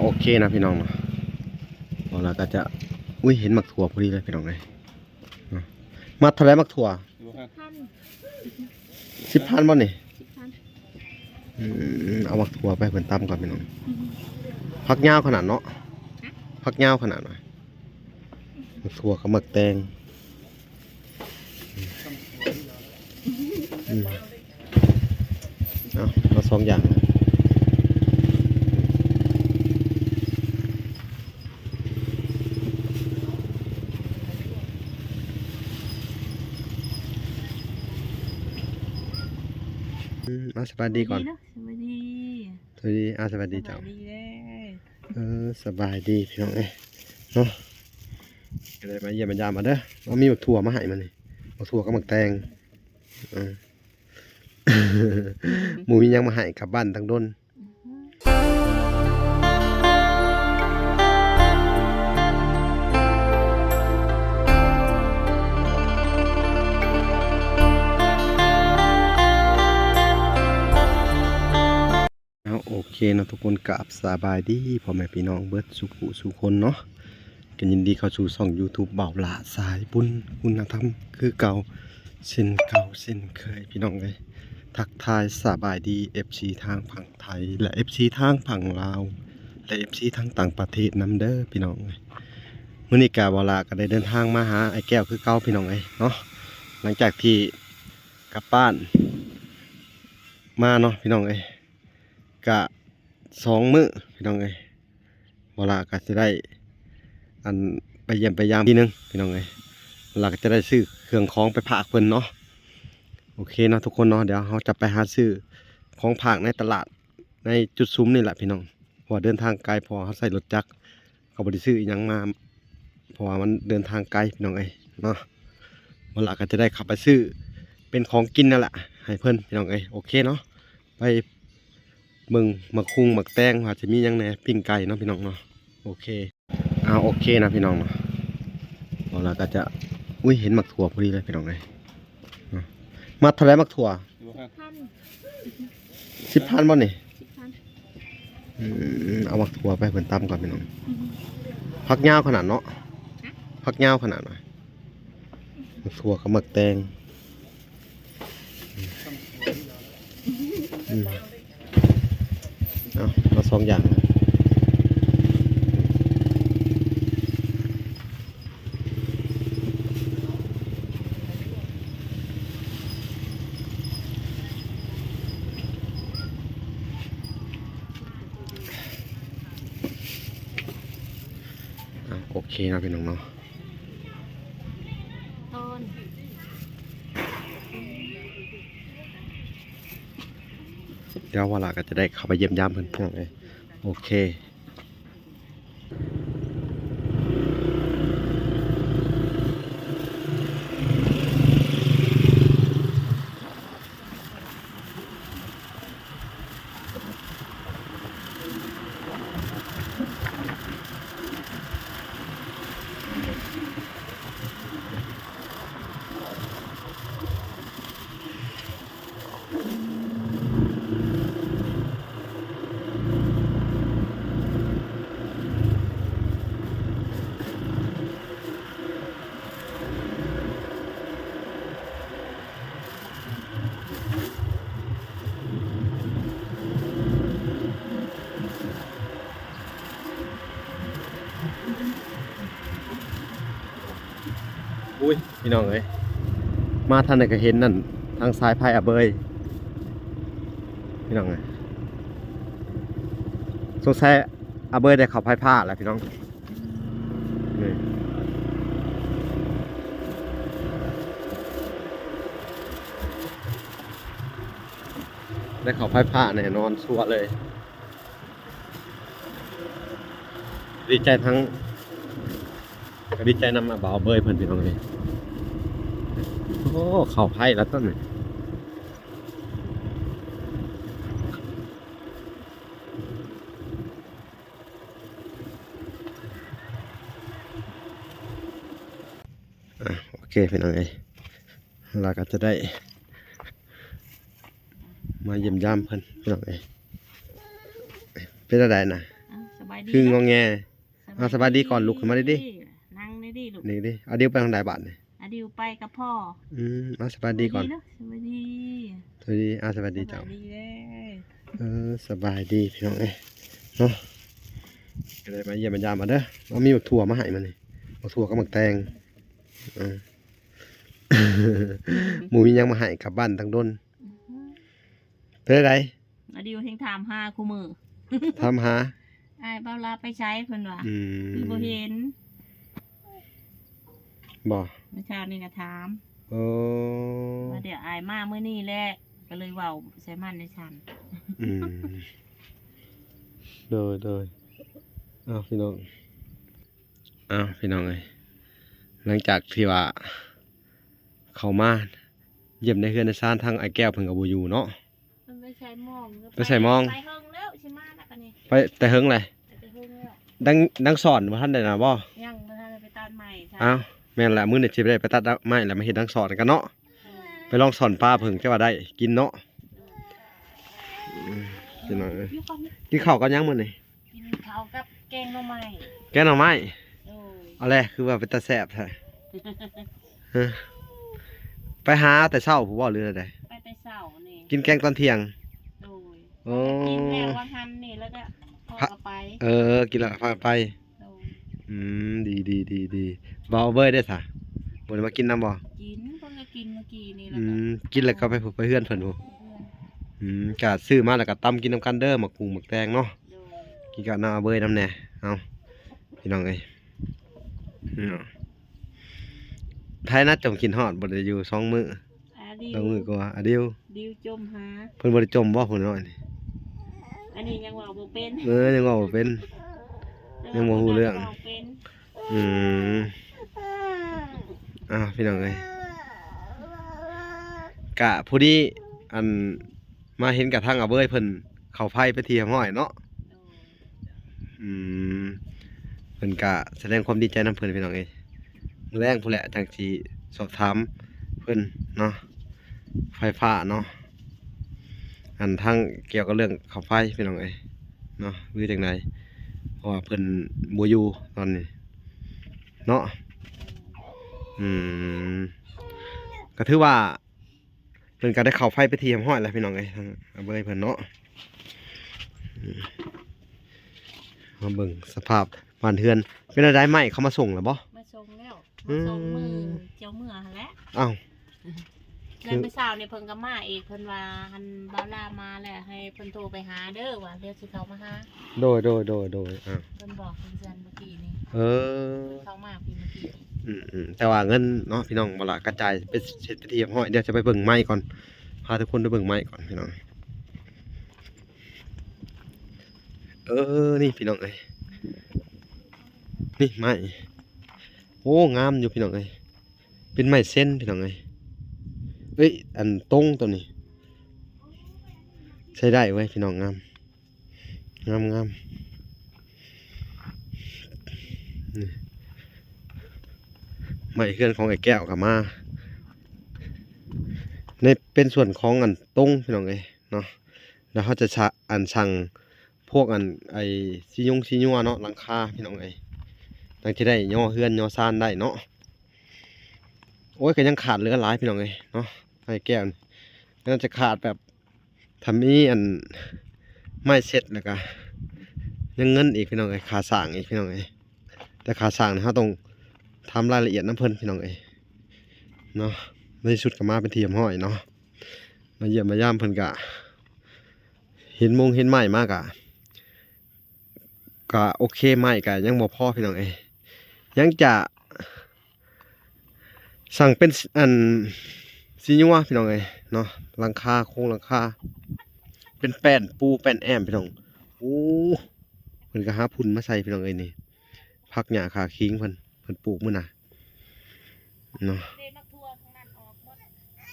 โอเคนะพี่น้องพอเราก็จะอุ้ยเห็นมักถั่วพอดีเลยพี่น้องเลยมาเท่าไรมักถั่ว10,000บ่นี่เอามักถั่วไปเพิ่นตำก่อนพี่น้องผักยาวขนาดเนาะผักยาวขนาดหน่อยมักถั่วกับมักแตงเอา2อย่างสบายดีก่อนสบายดีสวัสดีสบายดีจ้าสบายดีพี่น้องเนาะก็เลยมาเยี่ยมมายามมาเด้อว่ามีหมักถั่วมาให้มันนี่หมักถั่วกับหมักแตงหมูมียังมาให้กลับบ้านตั้งด้นโอเคนะทุกคนกับสบายดีพ่อแม่พี่น้องเบิดสุขสุขคนเนาะกันยินดีเข้าสู่ช่อง YouTube บ่าวหลาสายบุญคุณธรรมคือเก่าเส้นเก่าเส้นเคยพี่น้องเลยทักทายสบายดี FC ทางฝั่งไทยและ FC ทางฝั่งลาวและ FC ทางต่างประเทศนำเด้อพี่น้องเลยมื้อนี้กะบ่าวหลาก็ได้เดินทางมาหาไอ้แก้วคือเก่าพี่น้องเลยเนาะหลังจากที่กลับบ้านมาเนาะพี่น้องเลยกะ2 มื้อพี่น้องเอ้ยเวลาก็จะได้อันไปเยี่ยมไปยามทีนึงพี่น้องเอ้ยเวลาก็จะได้ซื้อเครื่องของไปฝากเพิ่นเนาะโอเคเนาะทุกคนเนาะเดี๋ยวเราจะไปหาซื้อของฝากในตลาดในจุดซุ้มนี่แหละพี่น้องเพราะเดินทางไกลพอเขาใส่รถจักรเขาบริซื้อยังมาเพราะว่ามันเดินทางไกลพี่น้องเอ้ยเนาะเวลาก็จะได้ขับไปซื้อเป็นของกินนั่นแหละให้เพิ่นพี่น้องเอ้ยโอเคเนาะไปมึงหมักคุงหมักแตงอาจจะมียังไงปิ้งไก่เนาะพี่น้องเนาะโอเคโอเคนะพี่น้องเนาะเราก็จะอุ้ยเห็นหมักถั่วพอดีเลยพี่น้องเลยมาเท่าไรหมักถั่ว10,000บ่นี่เอาหมักถั่วไปเพิ่นตำก่อนพี่น้องผักยาวขนาดเนาะผักยาวขนาดหน่อยหมักถั่วกับหมักแตงเอา2อย่างโอเคนะพี่น้องเนาะเดี๋ยวเวลาก็จะได้เข้าไปเยี่ยมยามเพื่อนๆเลยโอเคอุ้ยพี่น้องเอ้ยมาท่านไหนก็เห็นนั่นทางซ้ายพายอาเบยพี่น้องเอ้ยสงสัยอาเบยได้ขับพายผ้าแล้วพี่น้องนี่ได้ขับพายผ้าแน่นอนชัวร์เลยดีใจทั้งก็ดีใจนำมาบ่าวเบยเพิ่นพี่น้องเลยโอ้เข่าไพ่แล้วต้นโอเคพี่น้องเลยเราก็จะได้มาเยี่ยมยามเพิ่นพี่น้องเลยเป็นอะไรนะสบาย ดี คืองอแงสบายดีก่อนลุกขึ้นมาดิ นั่งดิลูก นี่ดิเอาเดี๋ยวไปทางใดบาทนี่ อดิวไปกับพ่อ สบายดีก่อน เนาะสวัสดี สวัสดีสบายดีเจ้า สวัสดีเด้อ สบายดีพี่น้องเอ้ยเนาะก็เลยมาเยี่ยมมายามมาเด้อเอามีบักถั่วมาให้มันนี่บักถั่วกับบักแตงหมูมียังมาให้กลับบ้านทั้งดนเพื่ออะไร อดิวเฮงถามหาคู่มือ ทำหา อ้ายเบาลาไปใช้เพิ่นว่าคือบ่เห็น บ่ เมื่อเช้านี่ก็ถาม โอ้ ว่าเดี๋ยวอ้ายมามื้อนี้แหละก็เลยเว้าใส่มันในฉัน โดยพี่น้องพี่น้องเอ้ยหลังจากที่ว่าเข้ามาเยี่ยมในเฮือนในซ่านทางไอ้แก้วเพิ่นก็บ่อยู่เนาะ มันไปใช้มอง ไปใส่มอง ไปเฮิงแล้วใช่มาแล้วกันนี่ ไปแต่เฮิงเลย ไปเฮิงแล้ว ดังสอนบ่ทันได้น่ะบ่ ยังบ่ทันได้ไปตัดใหม่ใช่ อ้าวแม่นแหละมื้อนี้สิไปได้ไปตัดไม้แล้วมาเฮ็ดดังสอนกันเนาะไปลองสอนปลาเพิ่งจะว่าได้กินเนาะพี่น้องเอ้ย อยู่ก่อนนะ กินข้าวกันยังมื้อนี้ กินข้าวกับแกงหน่อไม้ แกงหน่อไม้ โอ้ย เอาแลคือว่าเป็นตาแซ่บแท้ฮะไปหาแต่เช้าผู้บ่หรืออะไร ไปแต่เช้านี่ กินแกงตอนเที่ยง โอ้ย โอ้ กินแล้ววันหันนี่แล้วก็พ่อก็ไป กินแล้วพาไป โอ้ย ดีบ่เอาเบ้ยได้ซะบ่ได้มากินน้ำบ่ กินเพิ่งจะกินเมื่อกี้นี่แล้ว กินแล้วก็ไปผูกไปเฮือนเพิ่นโหก็ซื้อมาแล้วก็ตำกินนำกันเด้อหมักหุงหมักแตงเนาะ โดย กินกับน้ำเอาเบ้ยน้ำแหน่เอาพี่น้องเอ้ยไทยนัดจมกินฮอดบ่ได้อยู่2มื้อ ดิว 2มื้อก็ว่าอะเดียว ดิวจมหา เพิ่นบ่ได้จมบ่พุ่นเนาะนี่ อันนี้ยังว่าบ่เป็น ยังว่าบ่เป็น ยังบ่รู้เรื่อง ว่าเป็น พี่น้องเอ้ยกะผู้ดีอันมาเห็นกับทางอาเบ้ยเพิ่นเข้าไผไปเที่ยวห้อยเนาะ โดย เพิ่นกะแสดงความดีใจนํเพิ่นพี่น้องเอ้ยมื้อแรงพุ่นแหละจังสิสอบถามเพิ่นเนาะไฟฟ้าเนาะอันทางเกี่ยวกับเรื่องเข้าไฟพี่น้องเอ้ยเนาะหรือจังไดเพราะว่าเพิ่นบ่อยู่ตอนนี้เนาะก็ถือว่าเพิ่นก็ได้เข้าไฟไปเที่ยวห้อยแล้วพี่น้องเอ้ยทางอาเบ้ยเพิ่นเนาะมาเบิ่งสภาพบ้านเฮือนเป็นอะไรใหม่เขามาส่งแล้วบ่ มาส่งแล้วมาส่งมือเจ้าเมื่อหั่นแหละ อ้าว เดินไปสาวในเพิ่นก็มาอีกเพิ่นว่าหันเบาลามาแหละให้เพิ่นโทรไปหาเด้อว่าเดี๋ยวสิเขามาหา โดยอ้าว เพิ่นบอกเพิ่นเตือนเมื่อกี้นี่ เออ เขามาพี่เมื่อกี้นี่ แต่ว่าเงินเนาะพี่น้องบ่ละกระจายไปเสร็จไปเทียบห้อยเดี๋ยวจะไปเบิ่งไม้ก่อนพาทุกคนไปเบิ่งไม้ก่อนพี่น้องนี่พี่น้องเอ้ยนี่ไม้โอ้งามอยู่พี่น้องเอ้ยเป็นไม้เส้นพี่น้องเอ้ยอันตรงตัวนี้ใช้ได้เว้ยพี่น้องงามนี่ไม้เคลื่อนของไอ้แก้วกับมาในเป็นส่วนของอันตรงพี่น้องเอ้ยเนาะแล้วเขาจะสั่งพวกอันไอ้ซีญัวเนาะหลังคาพี่น้องเอ้ยหลังที่ได้ย่อเฮือนย่อซานได้เนาะโอ้ยก็ยังขาดเหลือหลายพี่น้องเอ้ยเนาะไอ้แก้วนี่ก็น่าจะขาดแบบทำนี้อันไม่เสร็จแล้วก็ยังเงินอีกพี่น้องเอ้ยขาสร้างอีกพี่น้องเอ้ยแต่ขาสร้างนี่เขาต้องทำรายละเอียดน้ำเพิ่นพี่น้องเอ้ยเนาะในสุดก็มาเป็นเทียมห้อยเนาะมาเยี่ยมมาย่ามเพิ่นกะเห็นใหม่มากอะก็โอเคใหม่กะยังบ่พอพี่น้องเอ้ยยังจะสั่งเป็นอันซีญัวพี่น้องเอ้ยเนาะหลังคาโครงหลังคาเป็นแป้นปูแป้นแอมพี่น้องโอ้เพิ่นก็หาพุ่นมาใส่พี่น้องเอ้ยนี่ผักหญ้าขาคิงเพิ่นปลูกมื้อน่ะเนาะ เดมักทัวทางนั้นออกหมด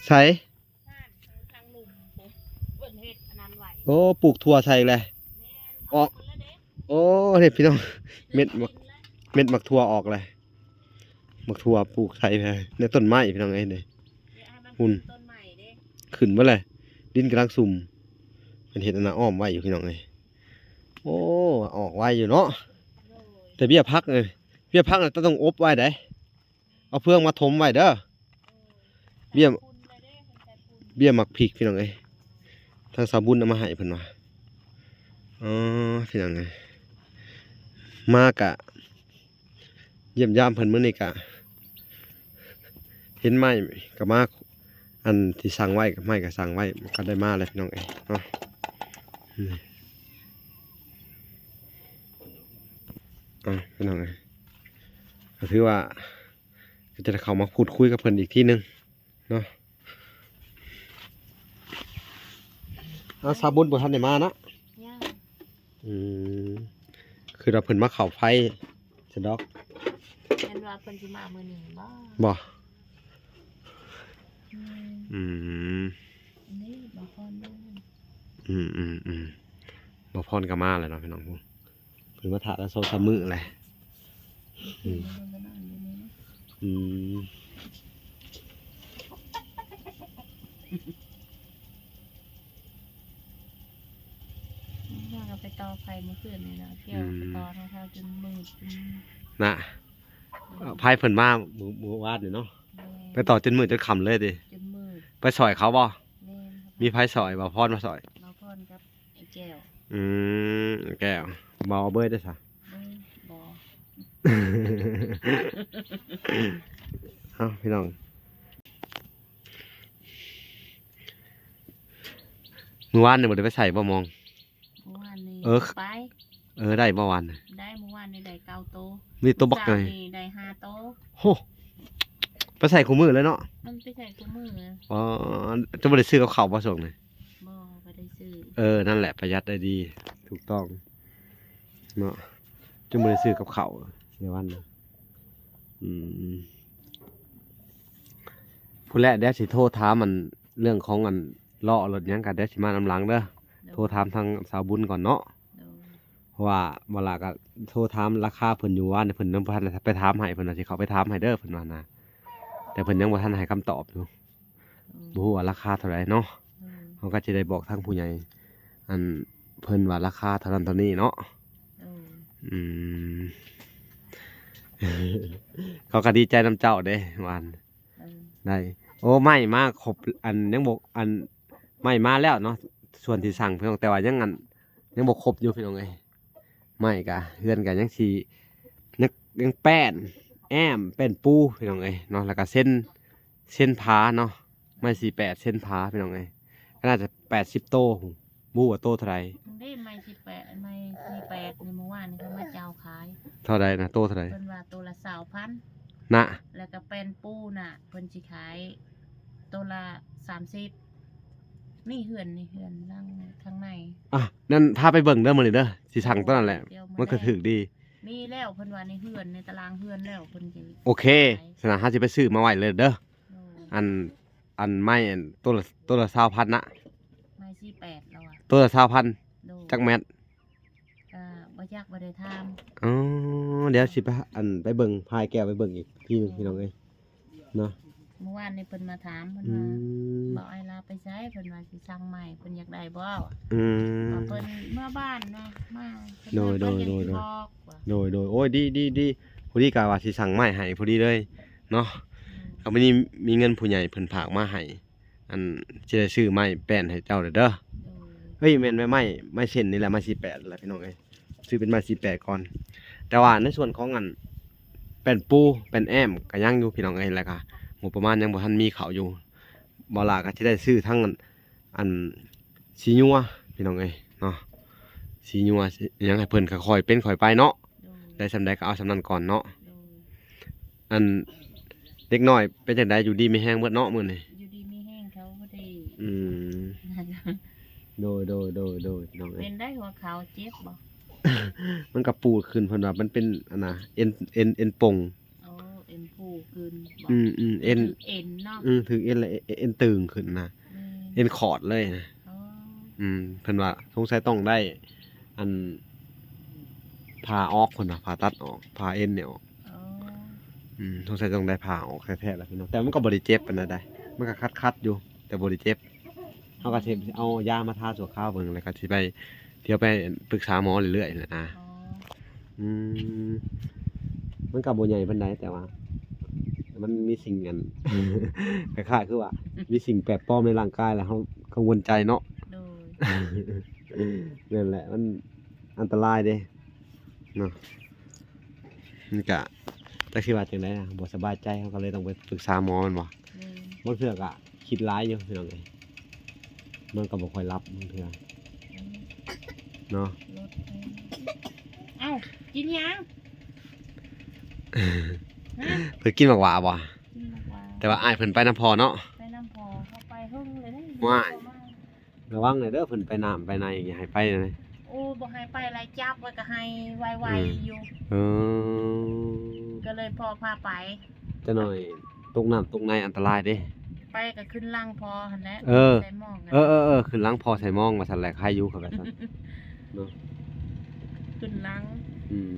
ใส่ ทางหลุมเพิ่นเฮ็ดอันนั้นไว้ โอ้ปลูกถั่วใส่เลย แม่น ออก เพิ่นละเด้ โอ้เนี่ยพี่น้องเม็ดมักถั่วออกเลยมักถั่วปลูกใส่ไปในต้นไม้พี่น้องเอ้ยนี่ หุ่น ต้นใหม่เด้ ขึ้นมาเลยดินกำลังสุ่มเป็นเห็ดอันน่ะอ้อมไว้อยู่พี่น้องเอ้ยโอ้ อ้ออกไวอยู่เนาะแต่เบี้ยพักเลยเบี้ยพักน่ะต้องอบไว้ได้เอาเพื่องมาถมไว้เด้อเบี้ยหมักพริกพี่น้องเอ้ยทางสาวบุญเอามาให้เพิ่นว่าอ๋อพี่น้องเอ้ยมากะเยี่ยมยามเพิ่นมื้อนี้กะเห็นไม้ก็มาอันที่สั่งไว้กับไม้ก็สั่งไว้ก็ได้มาแล้วพี่น้องเอ้ยเนาะพี่น้องเอ้ยก็ถือว่าจะเข้ามาพูดคุยกับเพิ่นอีกทีนึงเนาะสาวบุญบ่ทันได้มาเนาะ ย่าง คือเราเพิ่นมาเข้าไฟสะดอก เห็นว่าเพิ่นสิมามื้อนี้บ่ บ่ นี่บ่พรเด้อ บ่พรก็มาแล้วเนาะพี่น้องพวกเพิ่นมาถ่าแล้ว2-3มื้อแหละย่างเอาไปต่อไฟเมื่อคืนนี่นะเที่ยวไปต่อทางเท้าจนมืด น่ะไผเพิ่นมามื้อวานนี่เนาะไปต่อจนมื้อจนค่ำเลยติ จนมืด ไปซอยเขาบ่ แม่นครับ มีไผซอยบ่พรมาซอย บ่พรกับไอ้แก้ว แก้วบ่เอาเบิดได้ซะ บ่ เอ้าพี่น้องมื้อวานนี่บ่ได้ไปใส่บ่มอง เมื่อวานนี้ ไป ได้เมื่อวานน่ะ ได้เมื่อวานนี้ได้9โต มีตัวบัก เช้า ไง นี่ได้5โต โหไปใส่คู่มือเลยเนาะ มันไปใส่ถุงมือเลย อ๋อจะบ่ได้ซื้อกับข้าวบ่ส่งเลย บ่ได้ซื้อ นั่นแหละประหยัดได้ดี ถูกต้องเนาะจะบ่ได้ซื้อกับข้าวในวันนะผู้แรกเดี๋ยวสิโทรถามมันเรื่องของอันเลาะรถหยังกันเดี๋ยวสิมานำหลังเด้อโทรถามทางสาวบุญก่อนเนาะเพราะว่าเวลาก็โทรถามราคาเพิ่นอยู่ว่าเพิ่นนำพันไปถามให้เพิ่นว่าสิเข้าไปถามให้เด้อเพิ่นว่านะแต่เพิ่นยังบ่ทันให้คำตอบอยู่บ่ฮู้ว่าราคาเท่าไหร่เนาะเฮาก็สิได้บอกทางผู้ใหญ่อันเพิ่นว่าราคาเท่านั้นเท่านี้เนาะเขาก็ดีใจนำเจ้าเด้วันได้โอ้ไม่มาครบอันยังบอกอันไม่มาแล้วเนาะส่วนที่สั่งพี่น้องแต่ว่ายังบอกครบอยู่พี่น้องเอ้ยไม่กะเฮือนกะยังสียังแป้นแอมเป็นปูพี่น้องเอ้ยเนาะแล้วก็เส้นผาเนาะไม่48เส้นผาพี่น้องเอ้ยก็น่าจะ80โตบู้ว่าโตเท่าไหร่ ได้ไม่18ไม่48ในเมื่อวานนี่เขามาเจ้าขาย เท่าไหร่นะโตเท่าไหร่ เพิ่นว่าตัวละ20,000 นะ แล้วก็เป็นปูน่ะเพิ่นสิขายตัวละ30นี่เฮือนนั่งข้างใน นั่นพาไปเบิ่งเด้อมื้อนี้เด้อสิสั่งตัวนั้นแหละมันก็ถูกดี มีแล้วเพิ่นว่าในเฮือนในตารางเฮือนแล้วเพิ่นสิ โอเคสนะ5สิไปซื้อมาไว้เลยเด้ออันไม้อันตัวละ20,000นะ ไม่48แล้วอ่ะ ตัวละ20,000จักแมตร บ่อยากบ่ได้ถาม อ๋อเดี๋ยวสิไปเบิ่งพายแก้วไปเบิ่งอีกทีนึงพี่น้องเอ้ยเนาะ เมื่อวานนี่เพิ่นมาถามเพิ่นว่าบ่ไอ้ลาไปใช้เพิ่นว่าสิสั่งใหม่เพิ่นอยากได้บ่ว่าเพิ่นเมื่อบ้านนะมาโดยโอ้ยดีพอดีกะว่าสิสั่งไม้ให้พอดีเลยเนาะเอามื้อนี้มีเงินผู้ใหญ่เพิ่นฝากมาให้อันสิได้ซื้อไม้แป้นให้เจ้าเด้อเฮ้ยแม่นไม้เส้นนี่แหละไม้48แหละพี่น้องเอ้ยซื้อเป็นไม้48ก่อนแต่ว่าในส่วนของอันแป้นปูแป้นแอมก็ยังอยู่พี่น้องเอ้ยแล้วก็งบประมาณยังบ่ทันมีเขาอยู่บ่ล่ะก็สิได้ซื้อทั้งอันสีญัวพี่น้องเอ้ยเนาะสีญัวยังให้เพิ่นค่อยๆเป็นค่อยไปเนาะได้สำใดก็เอาสำนั้นก่อนเนาะอันเด็กน้อยเป็นจังไดอยู่ดีมีแฮงเบิดเนาะมื้อนี้ อยู่ดีมีแห้งเขาบ่ได้ โดยน้องเอ้ เป็ ย นได้หัวขาวเจ็บบ่ มันก็ปูดขึ้นเพิ่นว่ามันเป็นอันน่ะเอ็นปง โอ้เอ็นผูขึ้นบ่ เอ็น เอ็นเนาะ ถึงเอ็นแล้วเอ็นตึงขึ้นนะเอ็นคอร์ดเลยนะ อ๋อ เพิ่นว่าสงสัยต้องได้อันผ่าออกเพิ่นน่ะผ่าตัดออกผ่าเอ็นเนี่ยออก อ๋อ สงสัยต้องได้ผ่าออกแท้ๆแล้วพี่น้องแต่มันก็บ่ได้เจ็บปานใดมันก็คัดๆอยู่แต่บ่ได้เจ็บเฮาก็สิเอายามาทาชั่วคราวเบิ่งแล้วก็สิไป เที่ยวไปปรึกษาหมอเรื่อยๆแหละนะ อ๋อ อืมมันก็บ่ใหญ่ปานใดแต่ว่า มันมีสิ่งอัน คล้ายๆคือว่า มีสิ่งแปลกปลอมในร่างกายแล้วเฮากังวลใจเนาะ โดย นั่นแหละมันอันตรายเด้เนาะมันก็จักสิว่าจังได๋บ่สบายใจเขาก็เลยต้องไปปรึกษาหมอแม่นบ่ แม่น บางเทื่อก็คิดร้ายอยู่พี่น้องเอ้ยมันก็บ่ค่อยรับบางเทื่อ อันนี้ เนาะ รถเอ้ากินยังฮะ เพิ่นกินบักหว่าบ่ กินมากกว่า แต่ว่าอ้ายเพิ่นไปน้ำพอเนาะ ไปน้ำพอเข้าไปหึ่งเลยนะ ว้าย ระวังหน่อยเด้อเพิ่นไปน้ำไปในอย่าให้ไปเลย โอ้บ่ให้ไปไรจับไว้ก็ให้ไวๆอยู่ เออ ก็เลยพอพาไป จะหน่อยตกน้ำตกในอันตรายเด้ ไปก็ขึ้นล่างพอหั่นแหละ เออ ใส่หม้องอะ เออขึ้นหลังพอใส่หมองว่าซั่นแหละใครอยู่เขาก็ซั่นเนาะ ขึ้นล่าง อืม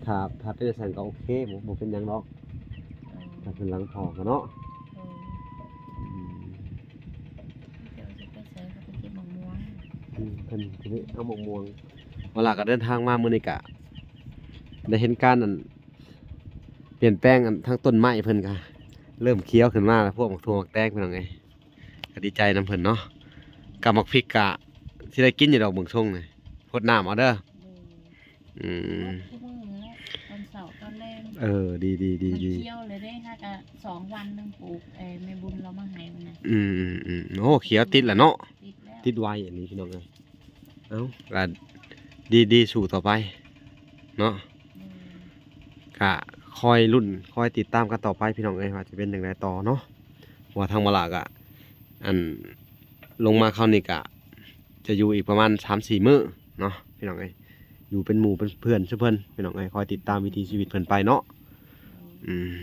ถ้าเป็นซั่นก็โอเคบ่เป็นหยังหรอก เออ ถ้าขึ้นหลังพอก็เนาะ เออ อืม เดี๋ยวจะไปใส่เขาไปเก็บมะม่วง เพิ่นสิได้เอาหมกม่วงเวลาก็เดินทางมามื้อนี้ก็ได้เห็นการอันเปลี่ยนแปลงอันทั้งต้นไม้เพิ่นก็เริ่มเขียวขึ้นมาแล้วพวกหมกถั่วหมกแตงเพิ่นว่าไงก็ดีใจนํเพิ่นเนาะกับหมักพริกก็สิได้กินอยู่ดอกเบิ่งทรงนี่พดน้ำเอาเด้อ ดู อืม ทุกมื้อแล้วตอนเสาร์ตอนแรง ดี มันเคี่ยวเลยได้ค่ะก็2 วันหนึงปลูกแม่บุญเรามาให้มันน่ะ โอ้เขียวติดแล้วเนาะ ติดแล้ว ติดไวอันนี้พี่น้องเอ้ยเอ้าก็ดีสู่ต่อไปเนาะ อืม ก็คอยรุ่นคอยติดตามกันต่อไปพี่น้องเอ้ยว่าจะเป็นจังไดต่อเนาะว่าทางมะละกะอันลงมาคราวนี้ก็จะอยู่อีกประมาณ 3-4 มื้อเนาะพี่น้องเอ้ยอยู่เป็นหมู่เป็นเพื่อนซุเพิ่นพี่น้องเอ้ยคอยติดตามวิถีชีวิตเพิ่นไปเนาะอืม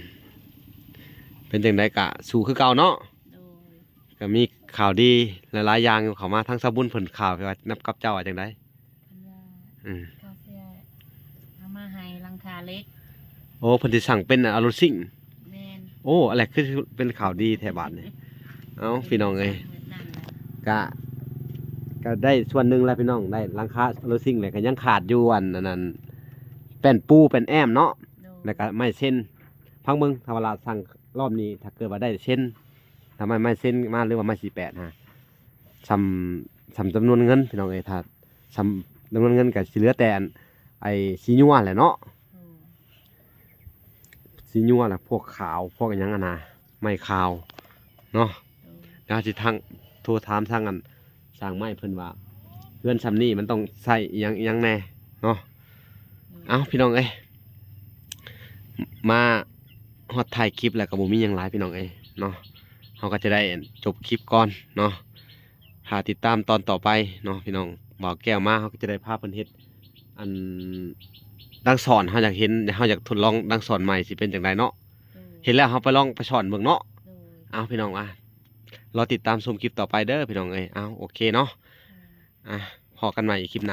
เป็นจังไดก็สู้คือเก่าเนาะ โดย ก็มีข่าวดีหลายๆอย่างเข้ามาทั้งสะบุญเพิ่นข่าวว่านับกับเจ้าว่าจังได พันยา อืม กาแฟเอามาให้หลังคาเล็ก โอ้เพิ่นสิสั่งเป็นอารถซิ่ง แม่น โอ้อะไรคือเป็นข่าวดีแท้บาดนี่เอ้าพี่น้องเอ้ย นั่นแหละ ก็ได้ส่วนหนึ่งแล้วพี่น้องได้หลังคารถซิ่งเลยก็ยังขาดอยู่อันนั้นเป็นปูเป็นแอมเนาะ โดย แล้วก็ไม้เส้นพังมึงถ้าเวลาสั่งรอบนี้ถ้าเกิดว่าได้เส้นทำไม้เส้นมาหรือว่าไม้48ฮะสำจำนวนเงินพี่น้องเอ้ยถ้าสำจำนวนเงินก็สิเหลือแต่อันไอ้สีญัวแหละเนาะ โอ้ สีญัวแหละพวกขาวพวกอิหยังอะนะไม้ขาวเนาะ โดย แล้วสิทางโทรถามทางอันสร้างไม้เพิ่นว่าเพื่อนซำนี้มันต้องใส่อิหยังแน่เนาะเอาพี่น้องเอ้ยมาฮอดถ่ายคลิปแล้วก็บ่มีหยังหลายพี่น้องเอ้ยเนาะเฮาก็จะได้จบคลิปก่อนเนาะหาติดตามตอนต่อไปเนาะพี่น้องบ่าวแก้วมาเฮาก็จะได้พาเพิ่นเฮ็ดอันดังสอนเฮาอยากเห็นเฮาอยากทดลองดังสอนใหม่สิเป็นจังไดเนาะ โดย เห็นแล้วเฮาไปลองไปสอนเบิ่งเนาะ โดย เอาพี่น้องรอติดตามชมคลิปต่อไปเด้อพี่น้องเอ้ยเอาโอเคเนาะ อ่า พอกันใหม่อีกคลิปหน้า